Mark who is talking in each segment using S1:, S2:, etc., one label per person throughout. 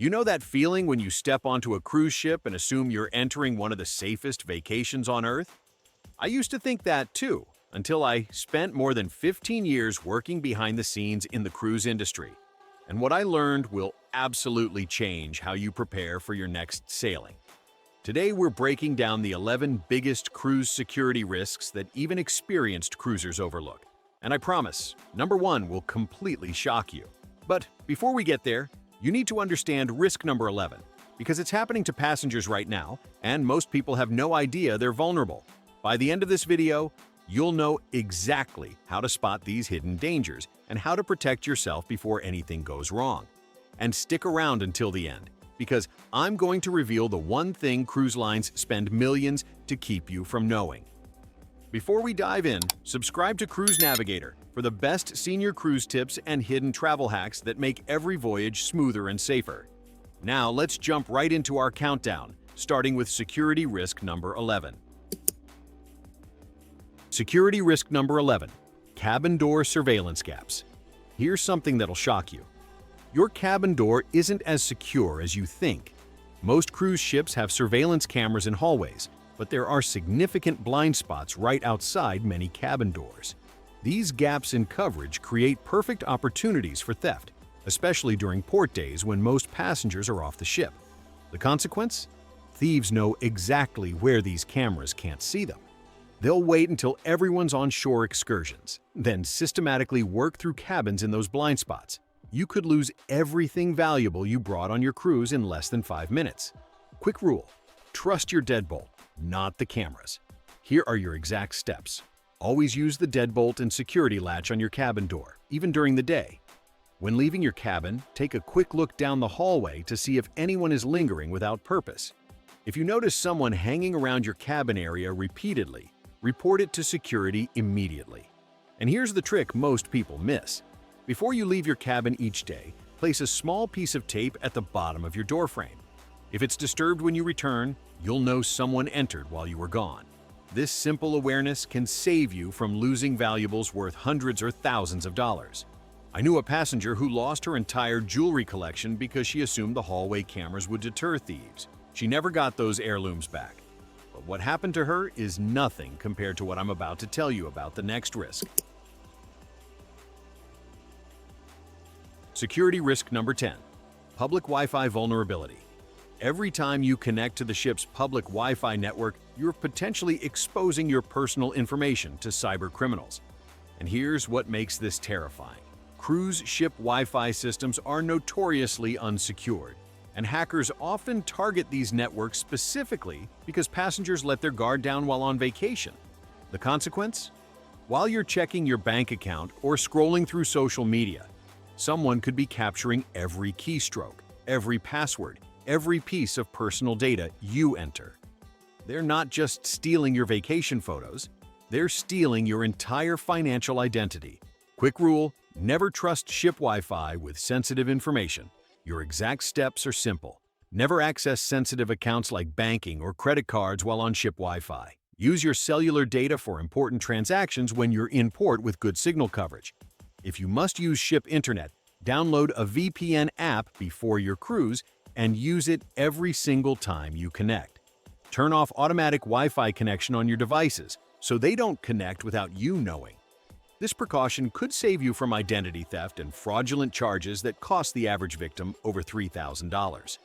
S1: You know that feeling when you step onto a cruise ship and assume you're entering one of the safest vacations on Earth? I used to think that too, until I spent more than 15 years working behind the scenes in the cruise industry. And what I learned will absolutely change how you prepare for your next sailing. Today, we're breaking down the 11 biggest cruise security risks that even experienced cruisers overlook. And I promise, number one will completely shock you. But before we get there, you need to understand risk number 11, because it's happening to passengers right now, and most people have no idea they're vulnerable. By the end of this video, you'll know exactly how to spot these hidden dangers and how to protect yourself before anything goes wrong. And stick around until the end, because I'm going to reveal the one thing cruise lines spend millions to keep you from knowing. Before we dive in, subscribe to Cruise Navigator for the best senior cruise tips and hidden travel hacks that make every voyage smoother and safer. Now let's jump right into our countdown, starting with security risk number 11. Security risk number 11, cabin door surveillance gaps. Here's something that'll shock you. Your cabin door isn't as secure as you think. Most cruise ships have surveillance cameras in hallways, but there are significant blind spots right outside many cabin doors. These gaps in coverage create perfect opportunities for theft, especially during port days when most passengers are off the ship. The consequence? Thieves know exactly where these cameras can't see them. They'll wait until everyone's on shore excursions, then systematically work through cabins in those blind spots. You could lose everything valuable you brought on your cruise in less than 5 minutes. Quick rule: trust your deadbolt, not the cameras. Here are your exact steps. Always use the deadbolt and security latch on your cabin door, even during the day. When leaving your cabin, take a quick look down the hallway to see if anyone is lingering without purpose. If you notice someone hanging around your cabin area repeatedly, report it to security immediately. And here's the trick most people miss. Before you leave your cabin each day, place a small piece of tape at the bottom of your doorframe. If it's disturbed when you return, you'll know someone entered while you were gone. This simple awareness can save you from losing valuables worth hundreds or thousands of dollars. I knew a passenger who lost her entire jewelry collection because she assumed the hallway cameras would deter thieves. She never got those heirlooms back. But what happened to her is nothing compared to what I'm about to tell you about the next risk. Security risk number 10, public Wi-Fi vulnerability. Every time you connect to the ship's public Wi-Fi network, you're potentially exposing your personal information to cyber criminals. And here's what makes this terrifying. Cruise ship Wi-Fi systems are notoriously unsecured, and hackers often target these networks specifically because passengers let their guard down while on vacation. The consequence? While you're checking your bank account or scrolling through social media, someone could be capturing every keystroke, every password, every piece of personal data you enter. They're not just stealing your vacation photos, they're stealing your entire financial identity. Quick rule: never trust ship Wi-Fi with sensitive information. Your exact steps are simple. Never access sensitive accounts like banking or credit cards while on ship Wi-Fi. Use your cellular data for important transactions when you're in port with good signal coverage. If you must use ship internet, download a VPN app before your cruise and use it every single time you connect. Turn off automatic Wi-Fi connection on your devices so they don't connect without you knowing. This precaution could save you from identity theft and fraudulent charges that cost the average victim over $3,000.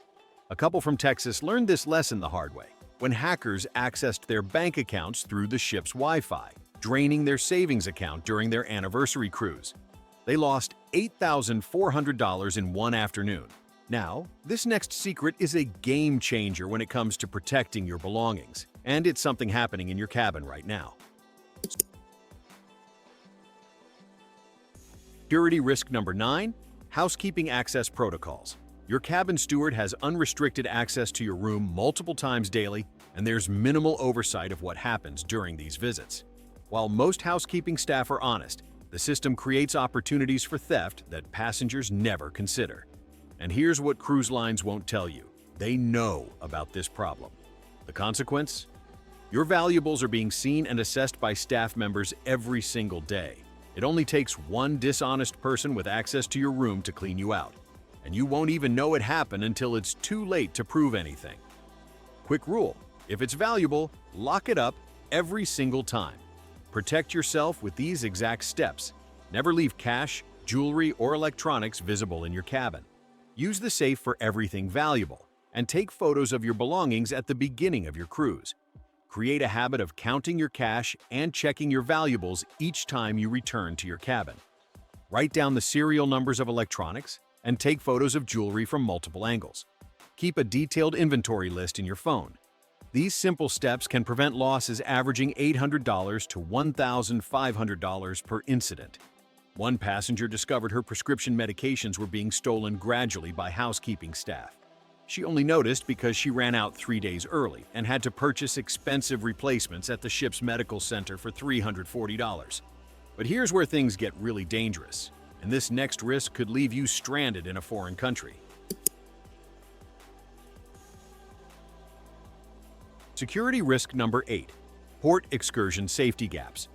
S1: A couple from Texas learned this lesson the hard way when hackers accessed their bank accounts through the ship's Wi-Fi, draining their savings account during their anniversary cruise. They lost $8,400 in one afternoon. Now, this next secret is a game changer when it comes to protecting your belongings, and it's something happening in your cabin right now. Security risk number 9, housekeeping access protocols. Your cabin steward has unrestricted access to your room multiple times daily, and there's minimal oversight of what happens during these visits. While most housekeeping staff are honest, the system creates opportunities for theft that passengers never consider. And here's what cruise lines won't tell you. They know about this problem. The consequence? Your valuables are being seen and assessed by staff members every single day. It only takes one dishonest person with access to your room to clean you out. and you won't even know it happened until it's too late to prove anything. Quick rule: if it's valuable, lock it up every single time. Protect yourself with these exact steps. Never leave cash, jewelry, or electronics visible in your cabin. Use the safe for everything valuable, and take photos of your belongings at the beginning of your cruise. Create a habit of counting your cash and checking your valuables each time you return to your cabin. Write down the serial numbers of electronics and take photos of jewelry from multiple angles. Keep a detailed inventory list in your phone. These simple steps can prevent losses averaging $800 to $1,500 per incident. One passenger discovered her prescription medications were being stolen gradually by housekeeping staff. She only noticed because she ran out 3 days early and had to purchase expensive replacements at the ship's medical center for $340. But here's where things get really dangerous, and this next risk could leave you stranded in a foreign country. Security risk number 8: port excursion safety gaps.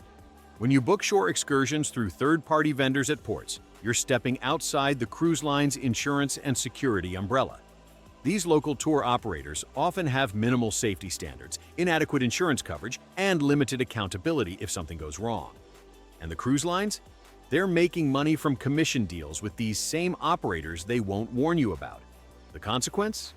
S1: When you book shore excursions through third-party vendors at ports, you're stepping outside the cruise line's insurance and security umbrella. These local tour operators often have minimal safety standards, inadequate insurance coverage, and limited accountability if something goes wrong. And the cruise lines? They're making money from commission deals with these same operators they won't warn you about. The consequence?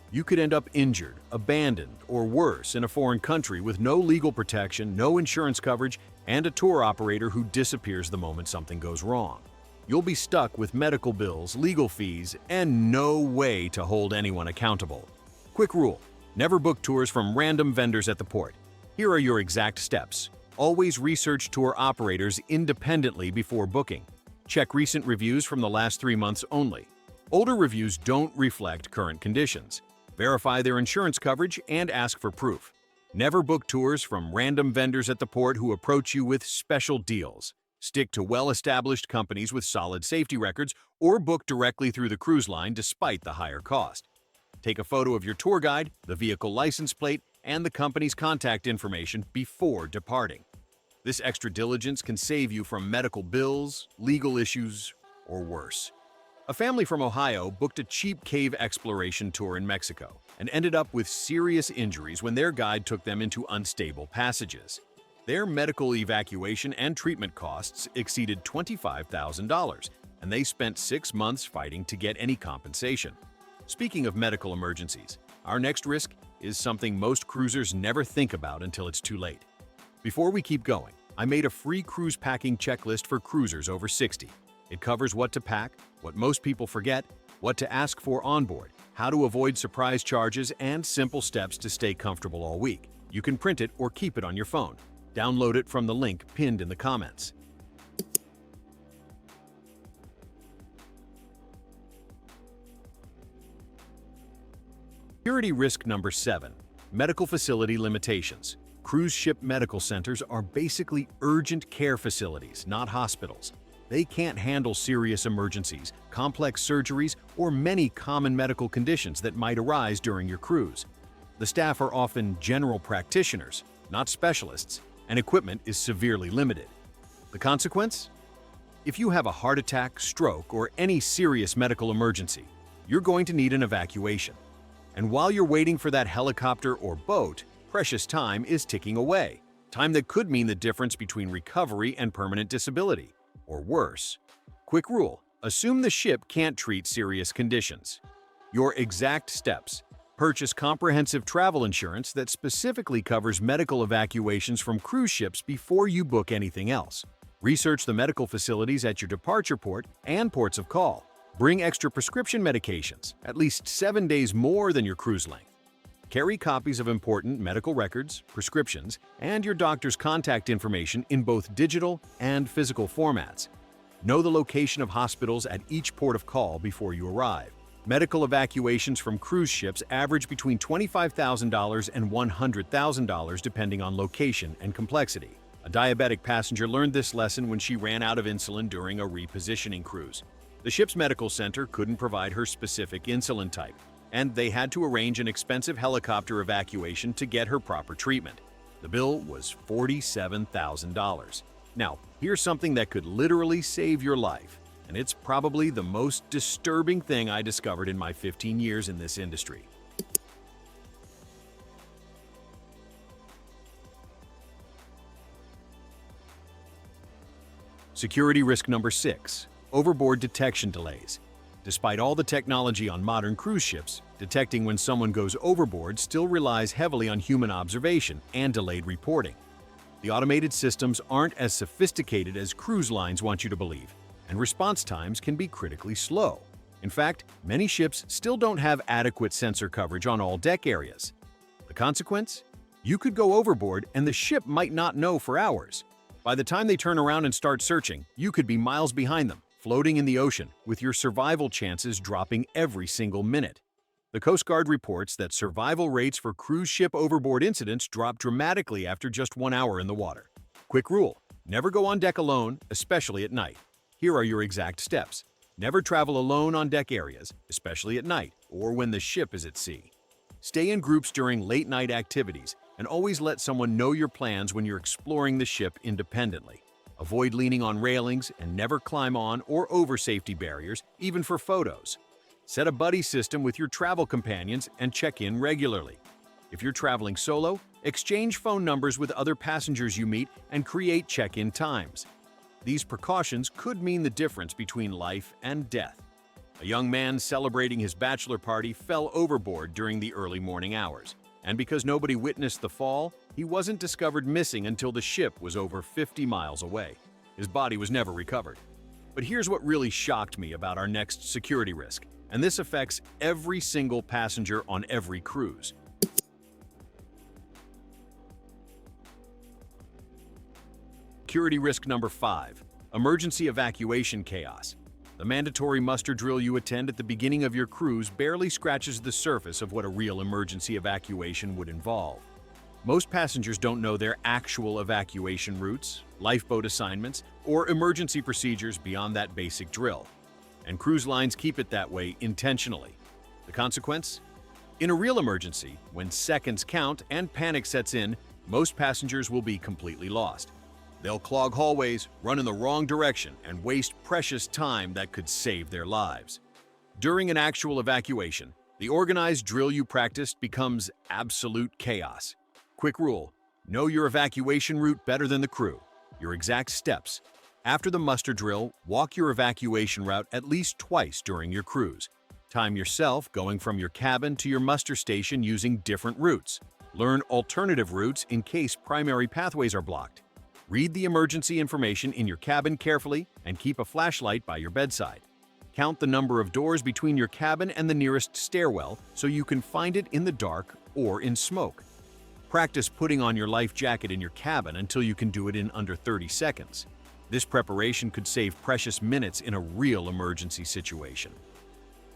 S1: You could end up injured, abandoned, or worse in a foreign country with no legal protection, no insurance coverage, and a tour operator who disappears the moment something goes wrong. You'll be stuck with medical bills, legal fees, and no way to hold anyone accountable. Quick rule: never book tours from random vendors at the port. Here are your exact steps. Always research tour operators independently before booking. Check recent reviews from the last 3 months only. Older reviews don't reflect current conditions. Verify their insurance coverage and ask for proof. Never book tours from random vendors at the port who approach you with special deals. Stick to well-established companies with solid safety records, or book directly through the cruise line despite the higher cost. Take a photo of your tour guide, the vehicle license plate, and the company's contact information before departing. This extra diligence can save you from medical bills, legal issues, or worse. A family from Ohio booked a cheap cave exploration tour in Mexico and ended up with serious injuries when their guide took them into unstable passages. Their medical evacuation and treatment costs exceeded $25,000, and they spent 6 months fighting to get any compensation. Speaking of medical emergencies, our next risk is something most cruisers never think about until it's too late. Before we keep going, I made a free cruise packing checklist for cruisers over 60. It covers what to pack, what most people forget, what to ask for on board, how to avoid surprise charges, and simple steps to stay comfortable all week. You can print it or keep it on your phone. Download it from the link pinned in the comments. Security risk number 7: medical facility limitations. Cruise ship medical centers are basically urgent care facilities, not hospitals. They can't handle serious emergencies, complex surgeries, or many common medical conditions that might arise during your cruise. The staff are often general practitioners, not specialists, and equipment is severely limited. The consequence? If you have a heart attack, stroke, or any serious medical emergency, you're going to need an evacuation. And while you're waiting for that helicopter or boat, precious time is ticking away. Time that could mean the difference between recovery and permanent disability, or worse. Quick rule: assume the ship can't treat serious conditions. Your exact steps: purchase comprehensive travel insurance that specifically covers medical evacuations from cruise ships before you book anything else. Research the medical facilities at your departure port and ports of call. Bring extra prescription medications, at least 7 days more than your cruise length. Carry copies of important medical records, prescriptions, and your doctor's contact information in both digital and physical formats. Know the location of hospitals at each port of call before you arrive. Medical evacuations from cruise ships average between $25,000 and $100,000 depending on location and complexity. A diabetic passenger learned this lesson when she ran out of insulin during a repositioning cruise. The ship's medical center couldn't provide her specific insulin type, and they had to arrange an expensive helicopter evacuation to get her proper treatment. The bill was $47,000. Now, here's something that could literally save your life. and it's probably the most disturbing thing I discovered in my 15 years in this industry. Security risk number 6, overboard detection delays. Despite all the technology on modern cruise ships, detecting when someone goes overboard still relies heavily on human observation and delayed reporting. The automated systems aren't as sophisticated as cruise lines want you to believe, and response times can be critically slow. In fact, many ships still don't have adequate sensor coverage on all deck areas. The consequence? You could go overboard and the ship might not know for hours. By the time they turn around and start searching, you could be miles behind them, floating in the ocean, with your survival chances dropping every single minute. The Coast Guard reports that survival rates for cruise ship overboard incidents drop dramatically after just 1 hour in the water. Quick rule: never go on deck alone, especially at night. Here are your exact steps. Never travel alone on deck areas, especially at night or when the ship is at sea. Stay in groups during late-night activities, and always let someone know your plans when you're exploring the ship independently. Avoid leaning on railings and never climb on or over safety barriers, even for photos. Set a buddy system with your travel companions and check in regularly. If you're traveling solo, exchange phone numbers with other passengers you meet and create check-in times. These precautions could mean the difference between life and death. A young man celebrating his bachelor party fell overboard during the early morning hours, and because nobody witnessed the fall, he wasn't discovered missing until the ship was over 50 miles away. His body was never recovered. But here's what really shocked me about our next security risk, and this affects every single passenger on every cruise. Security risk number 5, emergency evacuation chaos. The mandatory muster drill you attend at the beginning of your cruise barely scratches the surface of what a real emergency evacuation would involve. Most passengers don't know their actual evacuation routes, lifeboat assignments, or emergency procedures beyond that basic drill. And cruise lines keep it that way intentionally. The consequence? In a real emergency, when seconds count and panic sets in, most passengers will be completely lost. They'll clog hallways, run in the wrong direction, and waste precious time that could save their lives. During an actual evacuation, the organized drill you practiced becomes absolute chaos. Quick rule: know your evacuation route better than the crew. Your exact steps. After the muster drill, walk your evacuation route at least twice during your cruise. Time yourself going from your cabin to your muster station using different routes. Learn alternative routes in case primary pathways are blocked. Read the emergency information in your cabin carefully and keep a flashlight by your bedside. Count the number of doors between your cabin and the nearest stairwell so you can find it in the dark or in smoke. Practice putting on your life jacket in your cabin until you can do it in under 30 seconds. This preparation could save precious minutes in a real emergency situation.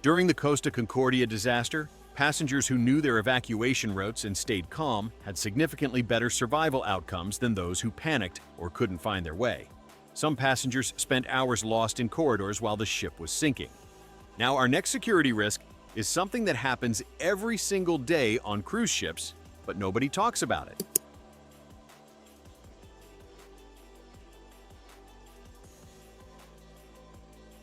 S1: During the Costa Concordia disaster, passengers who knew their evacuation routes and stayed calm had significantly better survival outcomes than those who panicked or couldn't find their way. Some passengers spent hours lost in corridors while the ship was sinking. Now, our next security risk is something that happens every single day on cruise ships, but nobody talks about it.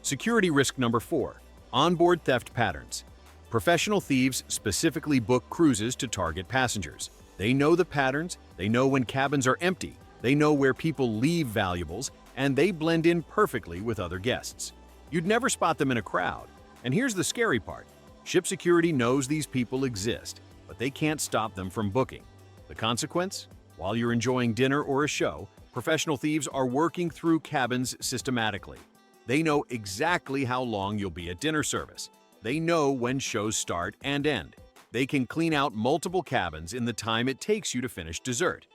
S1: Security risk number 4, onboard theft patterns. Professional thieves specifically book cruises to target passengers. They know the patterns, they know when cabins are empty, they know where people leave valuables, and they blend in perfectly with other guests. You'd never spot them in a crowd. And here's the scary part. Ship security knows these people exist, but they can't stop them from booking. The consequence? While you're enjoying dinner or a show, professional thieves are working through cabins systematically. They know exactly how long you'll be at dinner service. They know when shows start and end. They can clean out multiple cabins in the time it takes you to finish dessert.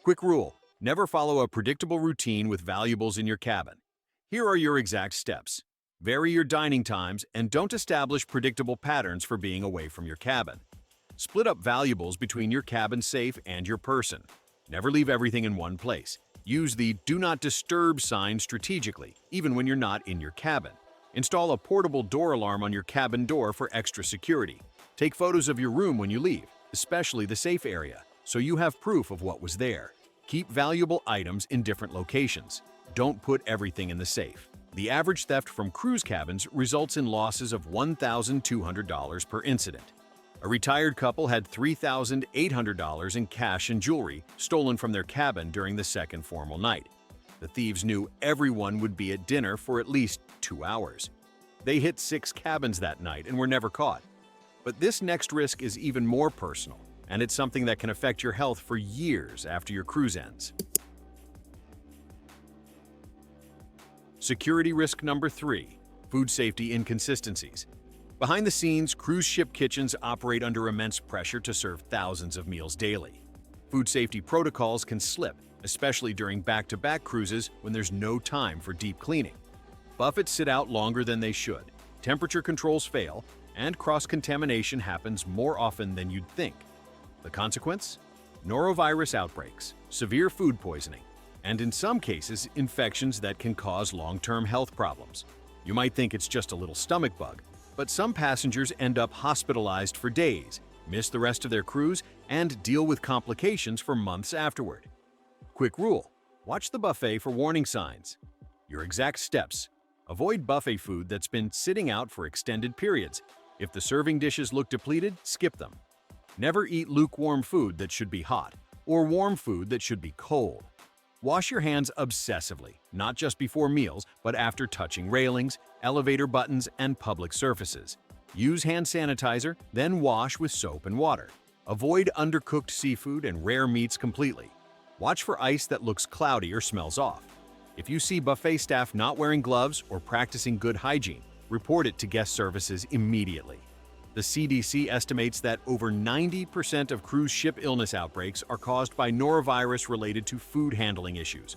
S1: Quick rule: never follow a predictable routine with valuables in your cabin. Here are your exact steps. Vary your dining times and don't establish predictable patterns for being away from your cabin. Split up valuables between your cabin safe and your person. Never leave everything in one place. Use the "Do Not Disturb" sign strategically, even when you're not in your cabin. Install a portable door alarm on your cabin door for extra security. Take photos of your room when you leave, especially the safe area, so you have proof of what was there. Keep valuable items in different locations. Don't put everything in the safe. The average theft from cruise cabins results in losses of $1,200 per incident. A retired couple had $3,800 in cash and jewelry stolen from their cabin during the second formal night. The thieves knew everyone would be at dinner for at least 2 hours. They hit 6 cabins that night and were never caught. But this next risk is even more personal, and it's something that can affect your health for years after your cruise ends. Security risk number 3, food safety inconsistencies. Behind the scenes, cruise ship kitchens operate under immense pressure to serve thousands of meals daily. Food safety protocols can slip, especially during back-to-back cruises when there's no time for deep cleaning. Buffets sit out longer than they should, temperature controls fail, and cross-contamination happens more often than you'd think. The consequence? Norovirus outbreaks, severe food poisoning, and in some cases, infections that can cause long-term health problems. You might think it's just a little stomach bug, but some passengers end up hospitalized for days, miss the rest of their cruise, and deal with complications for months afterward. Quick rule: watch the buffet for warning signs. Your exact steps: avoid buffet food that's been sitting out for extended periods. If the serving dishes look depleted, skip them. Never eat lukewarm food that should be hot, or warm food that should be cold. Wash your hands obsessively, not just before meals, but after touching railings, elevator buttons, and public surfaces. Use hand sanitizer, then wash with soap and water. Avoid undercooked seafood and rare meats completely. Watch for ice that looks cloudy or smells off. If you see buffet staff not wearing gloves or practicing good hygiene, report it to guest services immediately. The CDC estimates that over 90% of cruise ship illness outbreaks are caused by norovirus related to food handling issues.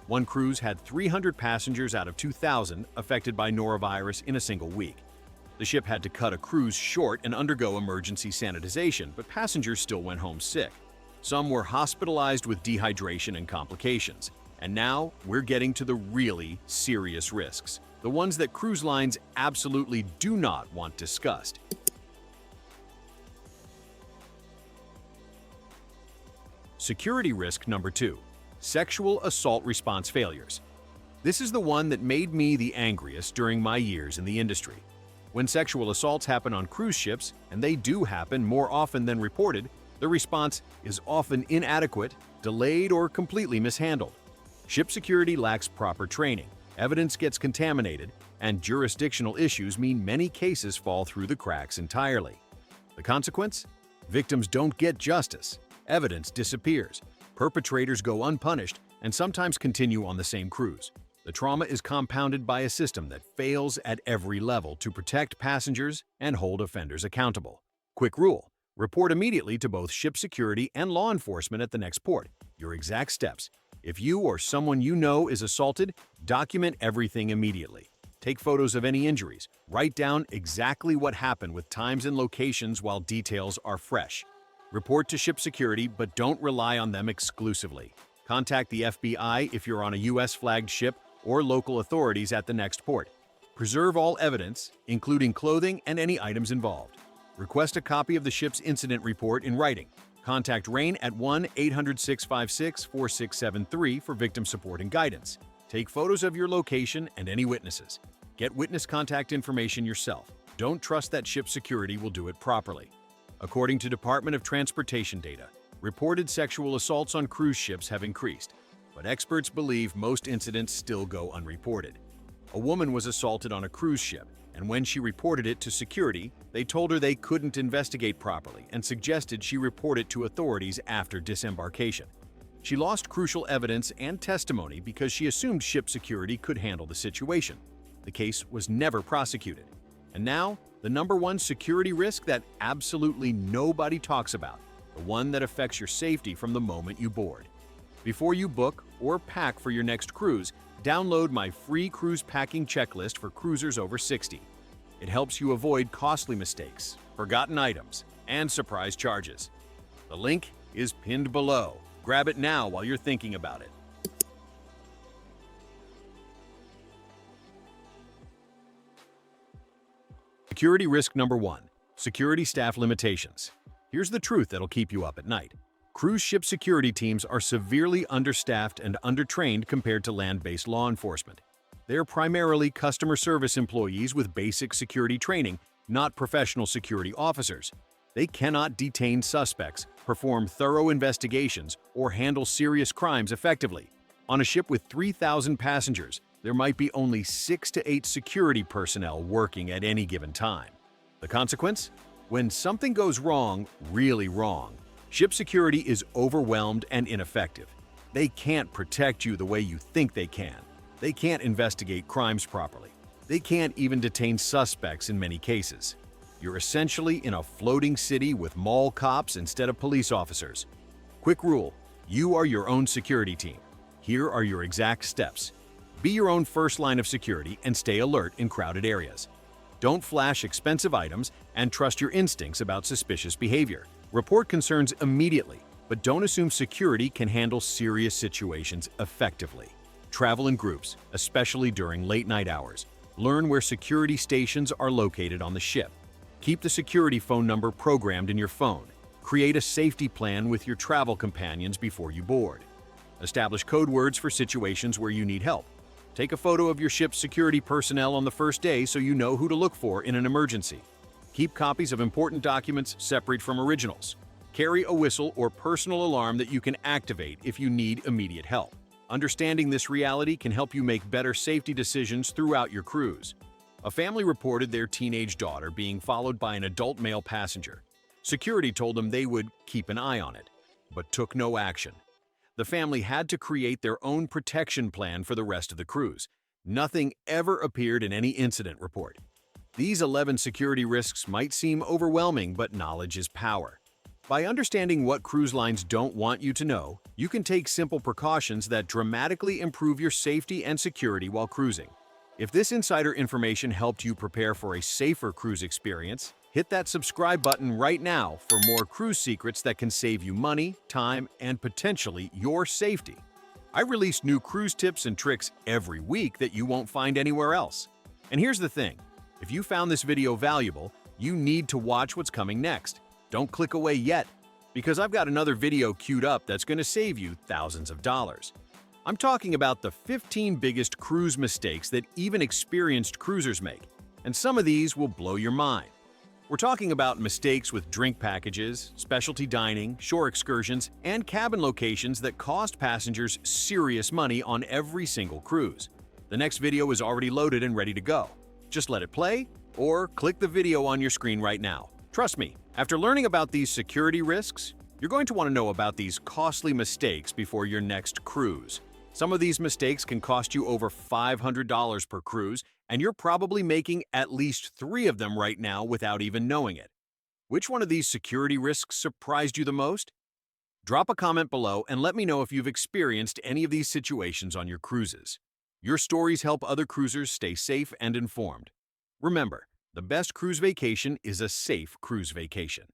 S1: One cruise had 300 passengers out of 2,000 affected by norovirus in a single week. The ship had to cut a cruise short and undergo emergency sanitization, but passengers still went home sick. Some were hospitalized with dehydration and complications. And now we're getting to the really serious risks, the ones that cruise lines absolutely do not want discussed. Security risk number 2, sexual assault response failures. This is the one that made me the angriest during my years in the industry. When sexual assaults happen on cruise ships, and they do happen more often than reported, the response is often inadequate, delayed, or completely mishandled. Ship security lacks proper training, evidence gets contaminated, and jurisdictional issues mean many cases fall through the cracks entirely. The consequence? Victims don't get justice, evidence disappears, perpetrators go unpunished, and sometimes continue on the same cruise. The trauma is compounded by a system that fails at every level to protect passengers and hold offenders accountable. Quick rule: report immediately to both ship security and law enforcement at the next port. Your exact steps: if you or someone you know is assaulted, document everything immediately. Take photos of any injuries. Write down exactly what happened with times and locations while details are fresh. Report to ship security, but don't rely on them exclusively. Contact the FBI if you're on a U.S.-flagged ship or local authorities at the next port. Preserve all evidence, including clothing and any items involved. Request a copy of the ship's incident report in writing. Contact RAIN at 1-800-656-4673 for victim support and guidance. Take photos of your location and any witnesses. Get witness contact information yourself. Don't trust that ship security will do it properly. According to Department of Transportation data, reported sexual assaults on cruise ships have increased, but experts believe most incidents still go unreported. A woman was assaulted on a cruise ship, and when she reported it to security, they told her they couldn't investigate properly and suggested she report it to authorities after disembarkation. She lost crucial evidence and testimony because she assumed ship security could handle the situation. The case was never prosecuted. And now, the number one security risk that absolutely nobody talks about, the one that affects your safety from the moment you board. Before you book or pack for your next cruise, download my free cruise packing checklist for cruisers over 60. It helps you avoid costly mistakes, forgotten items, and surprise charges. The link is pinned below. Grab it now while you're thinking about it. Security risk number 1, security staff limitations. Here's the truth that'll keep you up at night. Cruise ship security teams are severely understaffed and undertrained compared to land-based law enforcement. They're primarily customer service employees with basic security training, not professional security officers. They cannot detain suspects, perform thorough investigations, or handle serious crimes effectively. On a ship with 3,000 passengers, there might be only 6 to 8 security personnel working at any given time. The consequence? When something goes wrong, really wrong, ship security is overwhelmed and ineffective. They can't protect you the way you think they can. They can't investigate crimes properly. They can't even detain suspects in many cases. You're essentially in a floating city with mall cops instead of police officers. Quick rule: you are your own security team. Here are your exact steps. Be your own first line of security and stay alert in crowded areas. Don't flash expensive items and trust your instincts about suspicious behavior. Report concerns immediately, but don't assume security can handle serious situations effectively. Travel in groups, especially during late-night hours. Learn where security stations are located on the ship. Keep the security phone number programmed in your phone. Create a safety plan with your travel companions before you board. Establish code words for situations where you need help. Take a photo of your ship's security personnel on the first day so you know who to look for in an emergency. Keep copies of important documents separate from originals. Carry a whistle or personal alarm that you can activate if you need immediate help. Understanding this reality can help you make better safety decisions throughout your cruise. A family reported their teenage daughter being followed by an adult male passenger. Security told them they would keep an eye on it, but took no action. The family had to create their own protection plan for the rest of the cruise. Nothing ever appeared in any incident report. These 11 security risks might seem overwhelming, but knowledge is power. By understanding what cruise lines don't want you to know, you can take simple precautions that dramatically improve your safety and security while cruising. If this insider information helped you prepare for a safer cruise experience, hit that subscribe button right now for more cruise secrets that can save you money, time, and potentially your safety. I release new cruise tips and tricks every week that you won't find anywhere else. And here's the thing, if you found this video valuable, you need to watch what's coming next. Don't click away yet, because I've got another video queued up that's going to save you thousands of dollars. I'm talking about the 15 biggest cruise mistakes that even experienced cruisers make, and some of these will blow your mind. We're talking about mistakes with drink packages, specialty dining, shore excursions, and cabin locations that cost passengers serious money on every single cruise. The next video is already loaded and ready to go. Just let it play, or click the video on your screen right now. Trust me, after learning about these security risks, you're going to want to know about these costly mistakes before your next cruise. Some of these mistakes can cost you over $500 per cruise, and you're probably making at least 3 of them right now without even knowing it. Which one of these security risks surprised you the most? Drop a comment below and let me know if you've experienced any of these situations on your cruises. Your stories help other cruisers stay safe and informed. Remember, the best cruise vacation is a safe cruise vacation.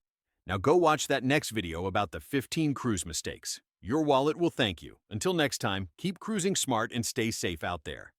S1: Now go watch that next video about the 15 cruise mistakes. Your wallet will thank you. Until next time, keep cruising smart and stay safe out there.